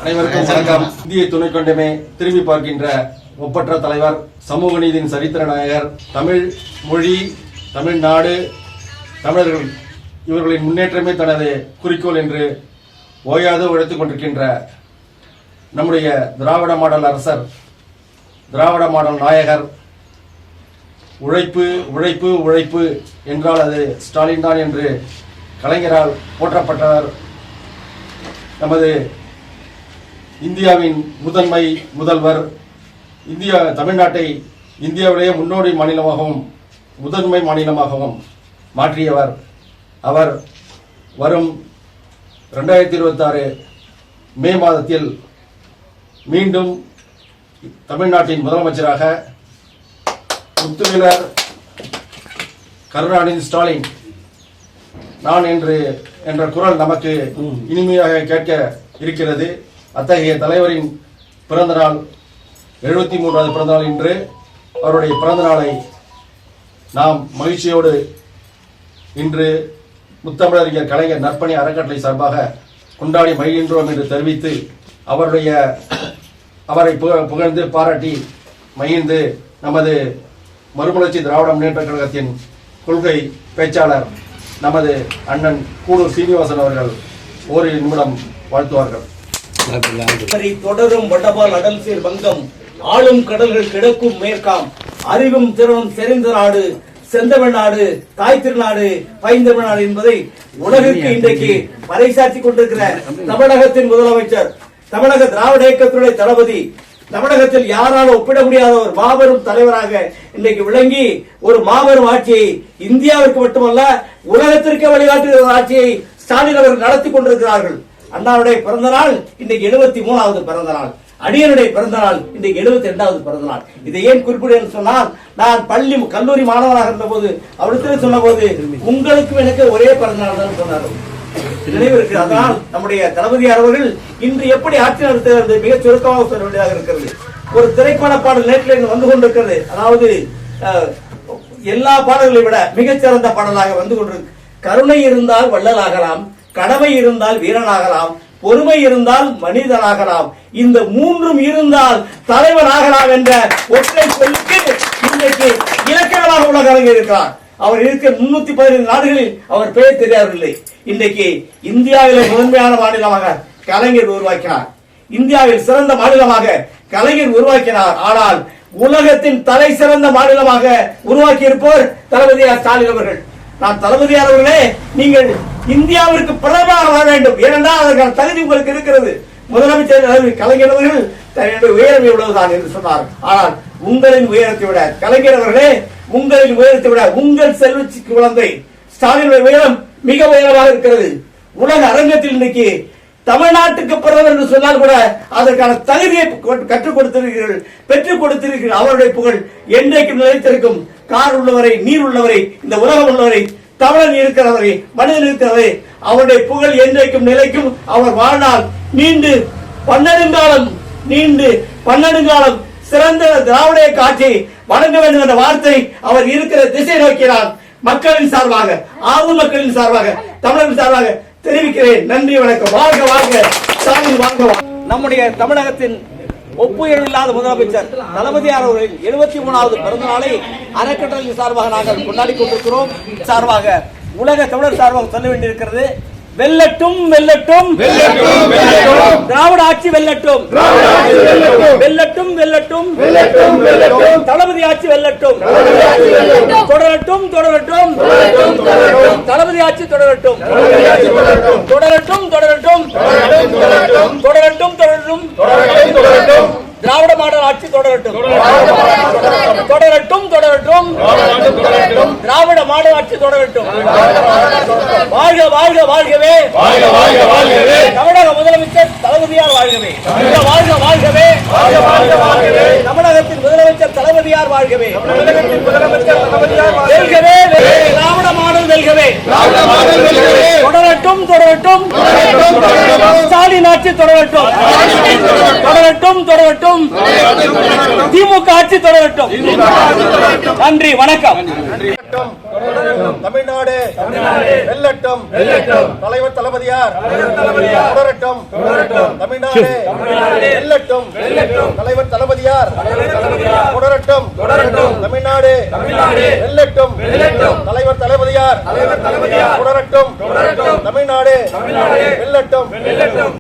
அனைவருக்கும் வணக்கம். இந்திய துணை கொண்டமே திரும்பி பார்க்கின்ற ஒப்பற்ற தலைவர், சமூக நீதியின் சரித்திர நாயகர், தமிழ் மொழி, தமிழ்நாடு, தமிழர்கள் இவர்களின் முன்னேற்றமே தனது குறிக்கோள் என்று ஓயாது உழைத்துக் கொண்டிருக்கின்ற நம்முடைய திராவிட மாடல் அரசர், திராவிட மாடல் நாயகர், உழைப்பு உழைப்பு உழைப்பு என்றால் அது ஸ்டாலின் தான் என்று கலைஞரால் போற்றப்பட்டவர். நமது இந்தியாவின் முதன்மை முதல்வர், தமிழ்நாட்டை இந்தியாவிலேயே முன்னோடி மாநிலமாகவும் முதன்மை மாநிலமாகவும் மாற்றியவர். அவர் வரும் 2026 மே மாதத்தில் மீண்டும் தமிழ்நாட்டின் முதலமைச்சராக முத்துவேலர் கருணாநிதி ஸ்டாலின் நான் என்ற குரல் நமக்கு இனிமையாக கேட்க இருக்கிறது. அத்தகைய தலைவரின் பிறந்த நாள் 73வது பிறந்த நாள் இன்று. அவருடைய பிறந்த நாளை நாம் மகிழ்ச்சியோடு இன்று முத்தமிழறிஞர் கலைஞர் நற்பணி அறக்கட்டளை சார்பாக கொண்டாடி மகிழ்கின்றோம் என்று தெரிவித்து, அவரை புகழ்ந்து பாராட்டி மகிழ்ந்து நமது மறுமலர்ச்சி திராவிட முன்னேற்ற கழகத்தின் கொள்கை பேச்சாளர் நமது அண்ணன் கூடூர் சீனிவாசன் அவர்கள் ஓரிரு நிமிடம் வாழ்த்துவார்கள். தொடரும் வடபால் அடல்சீர் வங்கம், ஆளும் கடல்கள் கிடக்கும் மேற்காம், அறிவும் திறனும் செறிந்த நாடு, செந்தமிழ்நாடு, தாய் திருநாடு, பைந்தமிழ்நாடு என்பதை உலகிற்கு இன்றைக்கு பறைசாற்றி கொண்டிருக்கிற தமிழகத்தின் முதலமைச்சர், தமிழக திராவிட இயக்கத்துடைய தளபதி, தமிழகத்தில் யாராலும் ஒப்பிட முடியாத ஒரு மாபெரும் தலைவராக இன்றைக்கு விளங்கி ஒரு மாபெரும் ஆட்சியை இந்தியாவிற்கு மட்டுமல்ல உலகத்திற்கு வழிகாட்டுகிற ஆட்சியை ஸ்டாலின் அவர்கள் நடத்தி கொண்டிருக்கிறார்கள். அண்ணாவுடைய பிறந்த நாள் இன்றைக்கு 73வது பிறந்த நாள், அடியனுடைய பிறந்த நாள் இன்றைக்கு 72வது பிறந்த நாள். இதை ஏன் குறிப்பிடுன்னு சொன்னால், நான் பள்ளி கல்லூரி மாணவராக இருந்த போது அவரிடத்தில் சொன்ன போது உங்களுக்கும் எனக்கு ஒரே பிறந்த நாள் தான் சொன்னார், நினைவு இருக்கு. அதனால் நம்முடைய தளபதியார் அவர்கள் இன்று எப்படி ஆட்சி நடத்துகிறது மிக சுருக்கமாக சொல்ல வேண்டியதாக இருக்கிறது. ஒரு திரைப்பட பாடல் நேற்றில் வந்து கொண்டிருக்கிறது. அதாவது எல்லா பாடல்களை விட மிகச்சிறந்த பாடலாக வந்து கொண்டிருக்கு. கருணை இருந்தால் வள்ளலாகலாம், கடமை இருந்தால் வீரனாகலாம், பொறுமை இருந்தால் மனிதனாகலாம், இந்த மூன்றும் இருந்தால் தலைவனாகலாம் என்ற ஒற்றை சொல்லுக்கு இன்றைக்கு இலக்கணமாக உலக அறிஞர் இருக்கிறார். அவர் இருக்கிற 315 நாடுகளில் அவர் பெயர் தெரியாதவில்லை. இன்றைக்கு இந்தியாவிலே முதன்மையான மாநிலமாக கலைஞர் உருவாக்கினார், இந்தியாவில் சிறந்த மாநிலமாக கலைஞர் உருவாக்கினார். ஆனால் உலகத்தின் தலை சிறந்த மாநிலமாக உருவாக்கி இருப்போர் தளபதியார் ஸ்டாலின் அவர்கள். நான் தளபதியார் அவர்களே, நீங்கள் இந்தியாவிற்கு பிரதமராக வர வேண்டும், ஏனென்றால் அதற்கான தகுதி உங்களுக்கு இருக்கிறது. முதலமைச்சர் கலைஞர் அவர்கள் தன்னுடைய உயரம் எவ்வளவுதான் என்று சொன்னார். ஆனால் உங்களின் உயரத்தை விட கலைஞர் அவர்களே, உங்களின் உயரத்தை விட உங்கள் செல்வச்சி குழந்தை ஸ்டாலினுடைய உயரம் மிக உயரமாக இருக்கிறது. உலக அரங்கத்தில் இன்னைக்கு தமிழ்நாட்டுக்கு பிரதமர் என்று சொன்னால் கூட அதற்கான தகுதியை கற்றுக் கொடுத்திருக்கிறீர்கள், பெற்றுக் கொடுத்திருக்கிறீர்கள். அவருடைய புகழ் என்றைக்கும் நிலைத்திருக்கும். கார் உள்ளவரை, நீர் உள்ளவரை, இந்த உலகம் உள்ளவரை, தமிழன் இருக்கிறவரை, மனிதன் இருக்கிறவரை, அவருடைய புகழ் என்றைக்கும் நிலைக்கும். அவர் வாழ்நாள் நீண்டு பன்னெடுங்காலம் சிறந்த திராவிட காட்சி வழங்க வேண்டும் என்ற வார்த்தை அவர் இருக்கிற திசை நோக்கிறார். மக்களின் சார்பாக, ஆளும் மக்களின் சார்பாக, தமிழரின் சார்பாக தெரிவிக்கிறேன். நன்றி, வணக்கம். வாழ்க வாழ்க ஸ்டாலின், வாழ்க. நம்முடைய தமிழகத்தின் ஒப்புயல் இல்லாத முதலமைச்சர் தளபதியார் அவர்களின் 73வது பிறந்த நாளை அறக்கட்டளையின் சார்பாக நாங்கள் கொண்டாடி கொண்டிருக்கிறோம். சார்பாக உலக தமிழர் சார்பாக சொல்ல வேண்டியிருக்கிறது. வெல்லட்டும் வெல்லட்டும் திராவிட ஆட்சி வெல்லட்டும், வெல்லட்டும் வெல்லட்டும் தளபதி ஆட்சி வெல்லட்டும், தொடரட்டும் தொடரட்டும் தளபதி ஆட்சி தொடரட்டும், தொடரட்டும் தொடரட்டும் தொடரட்டும் தொடரட்டும் திராவிட மாடல் ஆட்சி தொடரட்டும், தொடரட்டும் தொடரட்டும் திராவிட மாடல் ஆட்சி தொடரட்டும். வாழ்க வாழ்க வாழ்கவே, தமிழக முதலமைச்சர் தளபதியார் வாழ்கவே, வாழ்க வாழ்கவே, தமிழகத்தின் முதலமைச்சர் தளபதியார் வாழ்கவே, வெல்கவே திராவிட மாடல் வெல்கவே, தொடரட்டும் தொடரட்டும் ஸ்டாலின் ஆட்சி தொடரட்டும், தொடரட்டும் தொடரட்டும் திமுக ஆட்சி தொடரட்டும். நன்றி, வணக்கம். தமிழ்நாடு வெல்லட்டும் தலைவர் தளபதியார் தொடரட்டும் தமிழ்நாடு வெல்லட்டும் தலைவர் தளபதியார் தொடரட்டும் தமிழ்நாடு வெல்லட்டும் தலைவர் தளபதியார் தொடரட்டும் தமிழ்நாடு வெல்லட்டும்